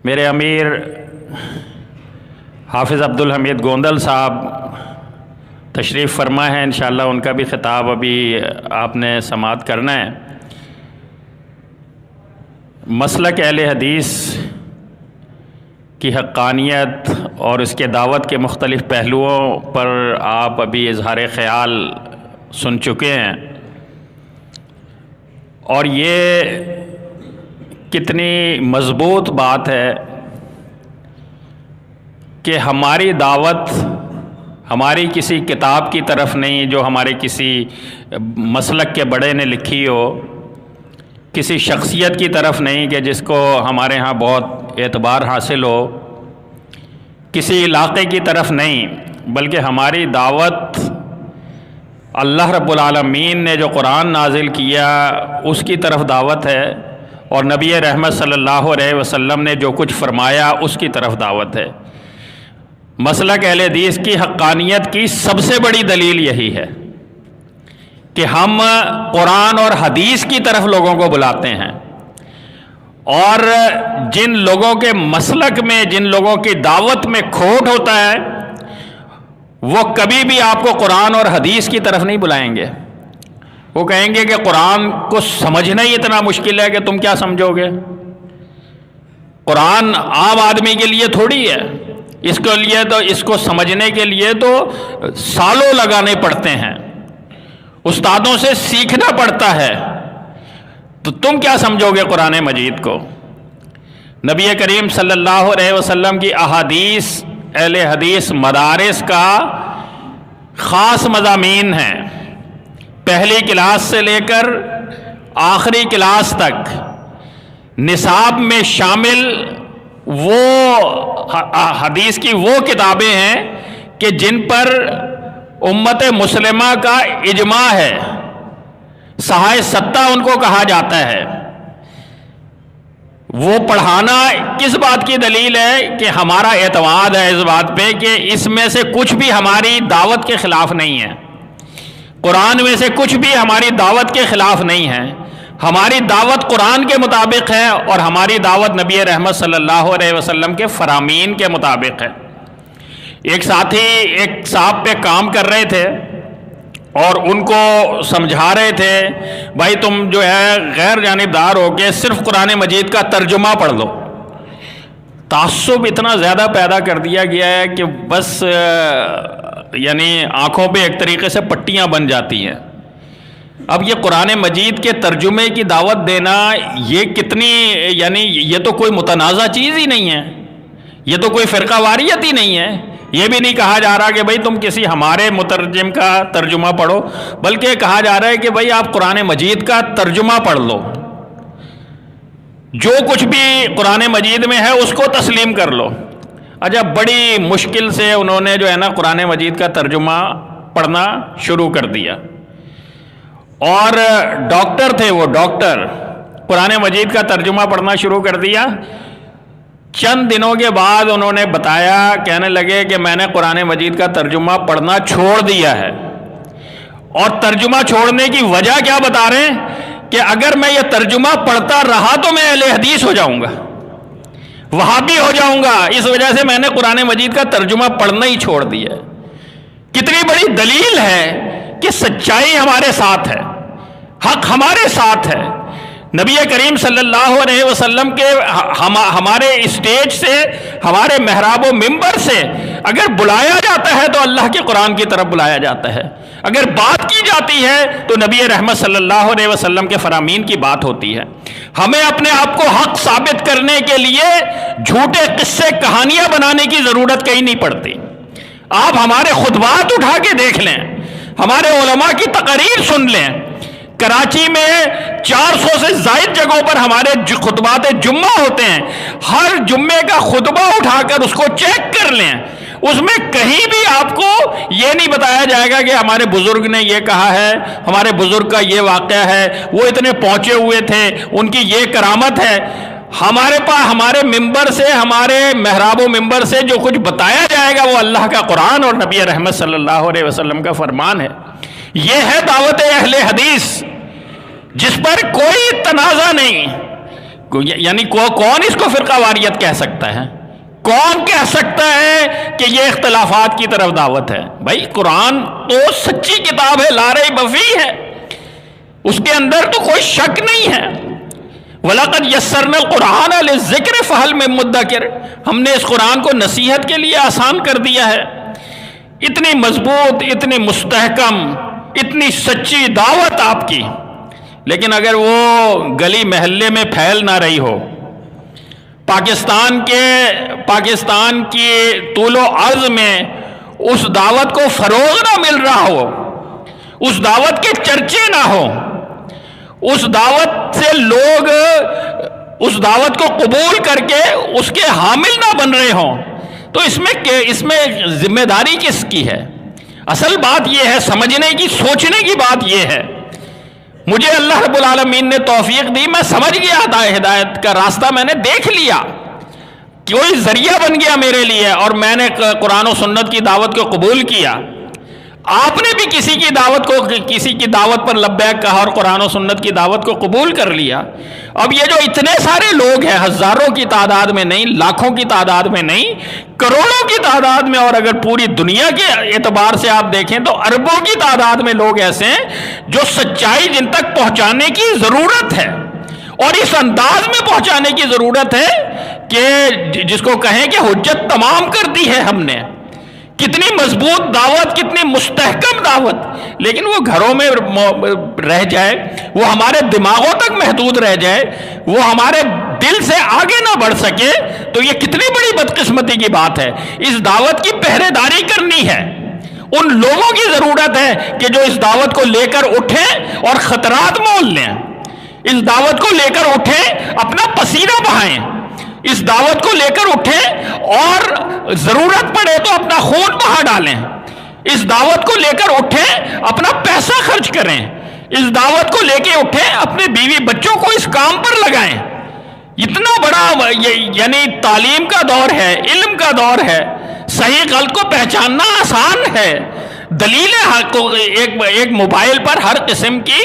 میرے امیر حافظ عبدالحمید گوندل صاحب تشریف فرما ہے، انشاءاللہ ان کا بھی خطاب ابھی آپ نے سماعت کرنا ہے۔ مسلک اہل حدیث کی حقانیت اور اس کے دعوت کے مختلف پہلوؤں پر آپ ابھی اظہار خیال سن چکے ہیں، اور یہ کتنی مضبوط بات ہے کہ ہماری دعوت ہماری کسی کتاب کی طرف نہیں جو ہمارے کسی مسلک کے بڑے نے لکھی ہو، کسی شخصیت کی طرف نہیں کہ جس کو ہمارے ہاں بہت اعتبار حاصل ہو، کسی علاقے کی طرف نہیں، بلکہ ہماری دعوت اللہ رب العالمین نے جو قرآن نازل کیا اس کی طرف دعوت ہے، اور نبی رحمت صلی اللہ علیہ وسلم نے جو کچھ فرمایا اس کی طرف دعوت ہے۔ مسلک اہل حدیث کی حقانیت کی سب سے بڑی دلیل یہی ہے کہ ہم قرآن اور حدیث کی طرف لوگوں کو بلاتے ہیں، اور جن لوگوں کے مسلک میں، جن لوگوں کی دعوت میں کھوٹ ہوتا ہے، وہ کبھی بھی آپ کو قرآن اور حدیث کی طرف نہیں بلائیں گے۔ وہ کہیں گے کہ قرآن کو سمجھنا ہی اتنا مشکل ہے کہ تم کیا سمجھو گے؟ قرآن عام آدمی کے لیے تھوڑی ہے، اس کے لیے تو اس کو سمجھنے کے لیے تو سالوں لگانے پڑتے ہیں، استادوں سے سیکھنا پڑتا ہے، تو تم کیا سمجھو گے قرآن مجید کو؟ نبی کریم صلی اللہ علیہ وسلم کی احادیث اہل حدیث مدارس کا خاص مضامین ہیں، پہلی کلاس سے لے کر آخری کلاس تک نصاب میں شامل وہ حدیث کی وہ کتابیں ہیں کہ جن پر امت مسلمہ کا اجماع ہے، صحائے ستہ ان کو کہا جاتا ہے۔ وہ پڑھانا کس بات کی دلیل ہے کہ ہمارا اعتماد ہے اس بات پہ کہ اس میں سے کچھ بھی ہماری دعوت کے خلاف نہیں ہے، قرآن میں سے کچھ بھی ہماری دعوت کے خلاف نہیں ہے، ہماری دعوت قرآن کے مطابق ہے، اور ہماری دعوت نبی رحمت صلی اللہ علیہ وسلم کے فرامین کے مطابق ہے۔ ایک ساتھی ایک صاحب پہ کام کر رہے تھے اور ان کو سمجھا رہے تھے، بھائی تم جو ہے غیر جانبدار ہو کے صرف قرآن مجید کا ترجمہ پڑھ لو۔ تعصب اتنا زیادہ پیدا کر دیا گیا ہے کہ بس یعنی آنکھوں پہ ایک طریقے سے پٹیاں بن جاتی ہیں۔ اب یہ قرآن مجید کے ترجمے کی دعوت دینا یہ کتنی، یعنی یہ تو کوئی متنازع چیز ہی نہیں ہے، یہ تو کوئی فرقہ واریت ہی نہیں ہے۔ یہ بھی نہیں کہا جا رہا کہ بھائی تم کسی ہمارے مترجم کا ترجمہ پڑھو، بلکہ کہا جا رہا ہے کہ بھائی آپ قرآن مجید کا ترجمہ پڑھ لو، جو کچھ بھی قرآن مجید میں ہے اس کو تسلیم کر لو۔ اچھا، بڑی مشکل سے انہوں نے جو ہے نا قرآن مجید کا ترجمہ پڑھنا شروع کر دیا، اور ڈاکٹر تھے وہ، ڈاکٹر قرآن مجید کا ترجمہ پڑھنا شروع کر دیا۔ چند دنوں کے بعد انہوں نے بتایا، کہنے لگے کہ میں نے قرآن مجید کا ترجمہ پڑھنا چھوڑ دیا ہے، اور ترجمہ چھوڑنے کی وجہ کیا بتا رہے ہیں کہ اگر میں یہ ترجمہ پڑھتا رہا تو میں اہل حدیث ہو جاؤں گا، وہابی ہو جاؤں گا، اس وجہ سے میں نے قرآن مجید کا ترجمہ پڑھنا ہی چھوڑ دیا ہے۔ کتنی بڑی دلیل ہے کہ سچائی ہمارے ساتھ ہے، حق ہمارے ساتھ ہے۔ نبی کریم صلی اللہ علیہ وسلم کے ہمارے اسٹیج سے، ہمارے محراب و منبر سے اگر بلایا جاتا ہے تو اللہ کے قرآن کی طرف بلایا جاتا ہے، اگر بات کی جاتی ہے تو نبی رحمت صلی اللہ علیہ وسلم کے فرامین کی بات ہوتی ہے۔ ہمیں اپنے آپ کو حق ثابت کرنے کے لیے جھوٹے قصے کہانیاں بنانے کی ضرورت کہیں نہیں پڑتی۔ آپ ہمارے خطبات اٹھا کے دیکھ لیں، ہمارے علماء کی تقاریر سن لیں، کراچی میں 400 سے زائد جگہوں پر ہمارے خطبات جمعہ ہوتے ہیں، ہر جمعے کا خطبہ اٹھا کر اس کو چیک کر لیں، اس میں کہیں بھی آپ کو یہ نہیں بتایا جائے گا کہ ہمارے بزرگ نے یہ کہا ہے، ہمارے بزرگ کا یہ واقعہ ہے، وہ اتنے پہنچے ہوئے تھے، ان کی یہ کرامت ہے۔ ہمارے پاس ہمارے ممبر سے، ہمارے محراب و ممبر سے جو کچھ بتایا جائے گا وہ اللہ کا قرآن اور نبی رحمت صلی اللہ علیہ وسلم کا فرمان ہے۔ یہ ہے دعوت اہل حدیث، جس پر کوئی تنازع نہیں، یعنی کون اس کو فرقہ واریت کہہ سکتا ہے؟ کون کہہ سکتا ہے کہ یہ اختلافات کی طرف دعوت ہے؟ بھائی قرآن تو سچی کتاب ہے، لا ریب فیہ ہے، اس کے اندر تو کوئی شک نہیں ہے۔ وَلَقَدْ يَسَّرْنَا الْقُرْآنَ لِلذِّكْرِ فَهَلْ مِن مُدَّكِرٍ، ہم نے اس قرآن کو نصیحت کے لیے آسان کر دیا ہے۔ اتنی مضبوط، اتنی مستحکم، اتنی سچی دعوت آپ کی، لیکن اگر وہ گلی محلے میں پھیل نہ رہی ہو، پاکستان کی طول و عرض میں اس دعوت کو فروغ نہ مل رہا ہو، اس دعوت کے چرچے نہ ہو، اس دعوت سے لوگ اس دعوت کو قبول کر کے اس کے حامل نہ بن رہے ہوں، تو اس میں ذمہ داری کس کی ہے؟ اصل بات یہ ہے، سمجھنے کی، سوچنے کی بات یہ ہے۔ مجھے اللہ رب العالمین نے توفیق دی، میں سمجھ گیا تھا، ہدایت کا راستہ میں نے دیکھ لیا، کوئی ذریعہ بن گیا میرے لیے، اور میں نے قرآن و سنت کی دعوت کو قبول کیا۔ آپ نے بھی کسی کی دعوت پر لبیک کہا اور قرآن و سنت کی دعوت کو قبول کر لیا۔ اب یہ جو اتنے سارے لوگ ہیں، ہزاروں کی تعداد میں نہیں، لاکھوں کی تعداد میں نہیں، کروڑوں کی تعداد میں، اور اگر پوری دنیا کے اعتبار سے آپ دیکھیں تو اربوں کی تعداد میں لوگ ایسے ہیں جو سچائی جن تک پہنچانے کی ضرورت ہے، اور اس انداز میں پہنچانے کی ضرورت ہے کہ جس کو کہیں کہ حجت تمام کر دی ہے ہم نے۔ کتنی مضبوط دعوت، کتنی مستحکم دعوت، لیکن وہ گھروں میں رہ جائے، وہ ہمارے دماغوں تک محدود رہ جائے، وہ ہمارے دل سے آگے نہ بڑھ سکے، تو یہ کتنی بڑی بدقسمتی کی بات ہے۔ اس دعوت کی پہرے داری کرنی ہے، ان لوگوں کی ضرورت ہے کہ جو اس دعوت کو لے کر اٹھیں اور خطرات مول لیں، اس دعوت کو لے کر اٹھیں، اپنا پسینہ بہائیں، اس دعوت کو لے کر اٹھیں اور ضرورت پڑے تو اپنا خون بہا ڈالیں، اس دعوت کو لے کر اٹھیں، اپنا پیسہ خرچ کریں، اس دعوت کو لے کے اٹھیں، اپنے بیوی بچوں کو اس کام پر لگائیں۔ اتنا بڑا یعنی تعلیم کا دور ہے، علم کا دور ہے، صحیح غلط کو پہچاننا آسان ہے، دلیل حق کو ایک موبائل پر ہر قسم کی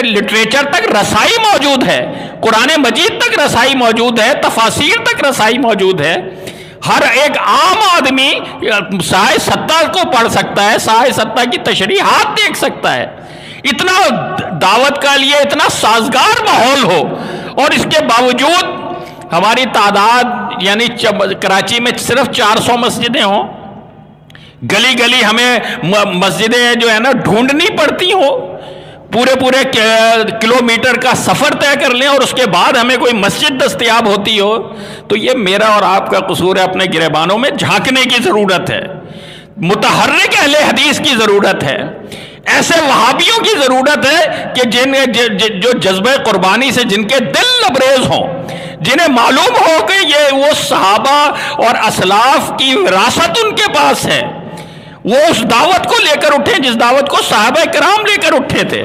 لٹریچر تک رسائی موجود ہے، قرآن مجید تک رسائی موجود ہے، تفاسیر تک رسائی موجود ہے، ہر ایک عام آدمی سائے ستہ کو پڑھ سکتا ہے، سائے ستہ کی تشریحات دیکھ سکتا ہے۔ اتنا دعوت کا لیے اتنا سازگار ماحول ہو، اور اس کے باوجود ہماری تعداد یعنی کراچی میں صرف 400 مسجدیں ہوں، گلی گلی ہمیں مسجدیں جو ہے نا ڈھونڈنی پڑتی ہوں، پورے کلومیٹر کا سفر طے کر لیں اور اس کے بعد ہمیں کوئی مسجد دستیاب ہوتی ہو، تو یہ میرا اور آپ کا قصور ہے۔ اپنے گریبانوں میں جھانکنے کی ضرورت ہے، متحرک اہل حدیث کی ضرورت ہے، ایسے وہابیوں کی ضرورت ہے کہ جو جذبہ قربانی سے جن کے دل لبریز ہوں، جنہیں معلوم ہو کہ یہ وہ صحابہ اور اسلاف کی وراثت ان کے پاس ہے، وہ اس دعوت کو لے کر اٹھیں جس دعوت کو صحابہ کرام لے کر اٹھے تھے،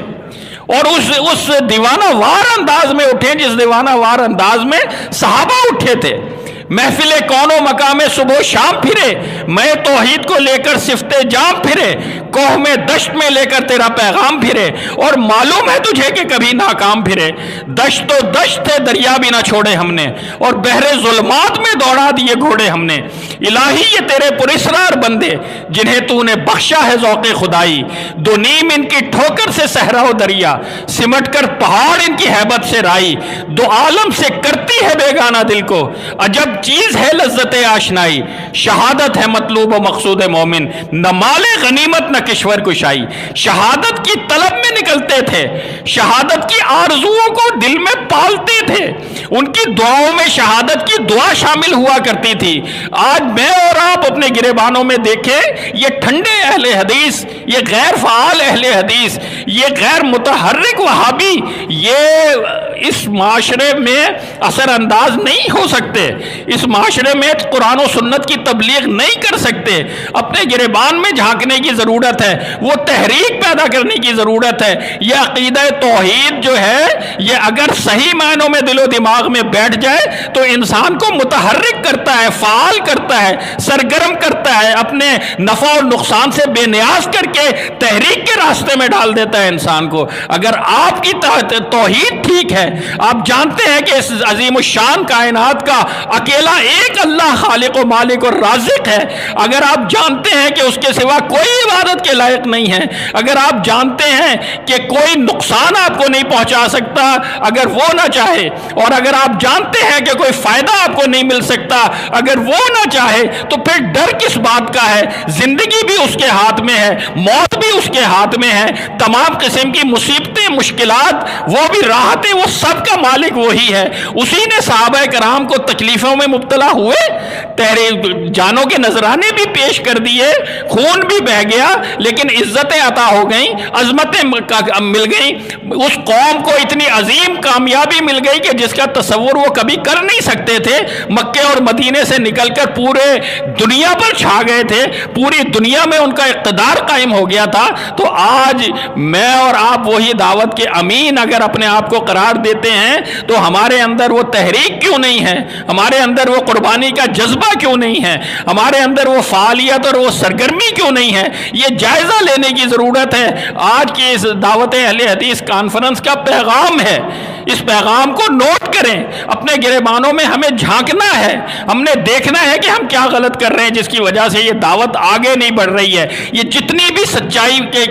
اور اس دیوانہ وار انداز میں اٹھیں جس دیوانہ وار انداز میں صحابہ اٹھے تھے۔ محفل کون و مقام صبح و شام پھرے، میں توحید کو لے کر صفت جام پھرے، کوہ میں دشت میں لے کر تیرا پیغام پھرے، اور معلوم ہے تجھے کہ کبھی ناکام پھرے، دشت و دشت تھے دریا بھی نہ چھوڑے ہم نے، اور بحر ظلمات میں دوڑا دیے گھوڑے ہم نے۔ الہی یہ تیرے پراسرار بندے جنہیں تو نے بخشا ہے ذوق خدائی، دو نیم ان کی ٹھوکر سے صحرا و دریا، سمٹ کر پہاڑ ان کی ہیبت سے رائی، دو عالم سے کرتی ہے بیگانہ دل کو، عجب چیز ہے لذت آشنائی، شہادت ہے مطلوب و مقصود مومن، نہ مال غنیمت نہ کشور کشائی۔ شہادت کی طلب میں نکلتے تھے، شہادت کی آرزوؤں کو دل میں پالتے تھے، ان کی دعاؤں میں شہادت کی دعا شامل ہوا کرتی تھی۔ آج میں اور آپ اپنے گریبانوں میں دیکھیں، یہ ٹھنڈے اہل حدیث، یہ غیر فعال اہل حدیث، یہ غیر متحرک وہابی، یہ اس معاشرے میں اثر انداز نہیں ہو سکتے۔ اس معاشرے میں قرآن و سنت کی تبلیغ نہیں کر سکتے، اپنے گریبان میں جھانکنے کی ضرورت ہے، وہ تحریک پیدا کرنے کی ضرورت ہے۔ یہ عقیدہ توحید جو ہے یہ اگر صحیح معنوں میں دل و دماغ میں بیٹھ جائے تو انسان کو متحرک کرتا ہے، فعال کرتا ہے، سرگرم کرتا ہے، اپنے نفع اور نقصان سے بے نیاز کر کے تحریک کے راستے میں ڈال دیتا ہے انسان کو۔ اگر آپ کی توحید ٹھیک ہے، آپ جانتے ہیں کہ اس عظیم الشان کائنات کا اکیلا ایک اللہ خالق و مالک اور رازق ہے، اگر آپ جانتے ہیں کہ اس کے سوا کوئی عبادت کے لائق نہیں ہے، اگر آپ جانتے ہیں کہ کوئی نقصان آپ کو نہیں پہنچا سکتا اگر وہ نہ چاہے، اور اگر آپ جانتے ہیں کہ کوئی فائدہ آپ کو نہیں مل سکتا اگر وہ نہ چاہے، تو پھر ڈر کس بات کا ہے؟ زندگی بھی اس کے ہاتھ میں ہے، موت بھی اس کے ہاتھ میں ہے، تمام قسم کی مصیبتیں، مشکلات، وہ بھی راحتیں، وہ سب کا مالک وہی ہے۔ اسی نے صحابہ کرام کو تکلیفوں میں مبتلا ہوئے، جانوں کے نذرانے بھی پیش کر دیے، خون بھی بہہ گیا، لیکن عزتیں عطا ہو گئیں، عظمتیں مل گئیں، اس قوم کو اتنی عظیم کامیابی مل گئی کہ جس کا تصور وہ کبھی کر نہیں سکتے تھے۔ مکے اور مدینے سے نکل کر پورے دنیا پر چھا گئے تھے، پوری دنیا میں ان کا اقتدار قائم ہو گیا تھا۔ تو آج میں اور آپ وہی دعوت کے امین اگر اپنے آپ کو قرار دیتے ہیں تو ہمارے اندر وہ تحریک کیوں نہیں ہے؟ ہمارے اندر وہ قربانی کا جذبہ کیوں نہیں ہے؟ ہمارے اندر وہ فعالیت اور وہ سرگرمی کیوں نہیں ہے؟ یہ جائزہ لینے کی ضرورت ہے۔ آج کی اس دعوت اہل حدیث کانفرنس کا پیغام ہے، اس پیغام کو نوٹ کریں، اپنے گریبانوں میں ہمیں جھانکنا ہے، ہم نے دیکھنا ہے کہ ہم کیا غلط کر رہے ہیں جس کی وجہ سے یہ دعوت آگے نہیں بڑھ رہی ہے۔ یہ جتنی بھی سچائی کے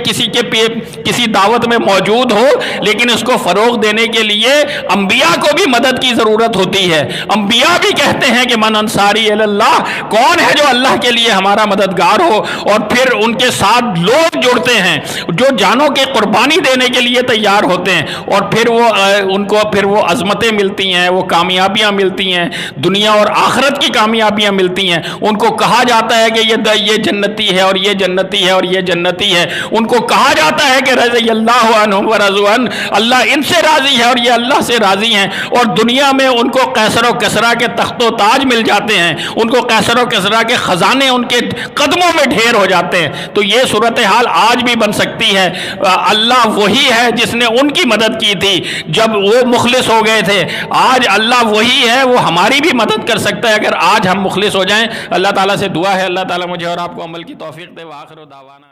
کسی دعوت میں موجود ہو، لیکن اس کو فروغ دینے کے لیے انبیاء کو بھی مدد کی ضرورت ہوتی ہے۔ انبیاء بھی کہتے ہیں کہ من انصاری اللہ، کون ہے جو اللہ کے لیے ہمارا مددگار ہو، اور پھر ان کے ساتھ لوگ جڑتے ہیں جو جانوں کے قربانی دینے کے لیے تیار ہوتے ہیں، اور پھر وہ ان کو پھر وہ عظمتیں ملتی ہیں، وہ کامیابیاں ملتی ہیں، دنیا اور آخرت کی کامیابیاں ملتی ہیں۔ ان کو کہا جاتا ہے کہ یہ جنتی ہے اور یہ جنتی ہے اور یہ جنتی ہے، ان کو کہا جاتا ہے کہ رضی اللہ عنہم ورضوا عنہ، اللہ ان سے راضی ہے اور یہ اللہ سے راضی ہیں، اور دنیا میں ان کو قیصر و کسریٰ کے تخت و تاج مل جاتے ہیں، ان کو قیصر و کسریٰ کے خزانے ان کے قدموں میں ڈھیر ہو جاتے ہیں۔ تو یہ صورتحال آج بھی بن سکتی ہے۔ اللہ وہی ہے جس نے ان کی مدد کی تھی جب وہ مخلص ہو گئے تھے، آج اللہ وہی ہے، وہ ہماری بھی مدد کر سکتا ہے اگر آج ہم مخلص ہو جائیں۔ اللہ تعالیٰ سے دعا ہے اللہ تعالیٰ مجھے اور آپ کو عمل کی توفیق دے۔ وآخر دعوانا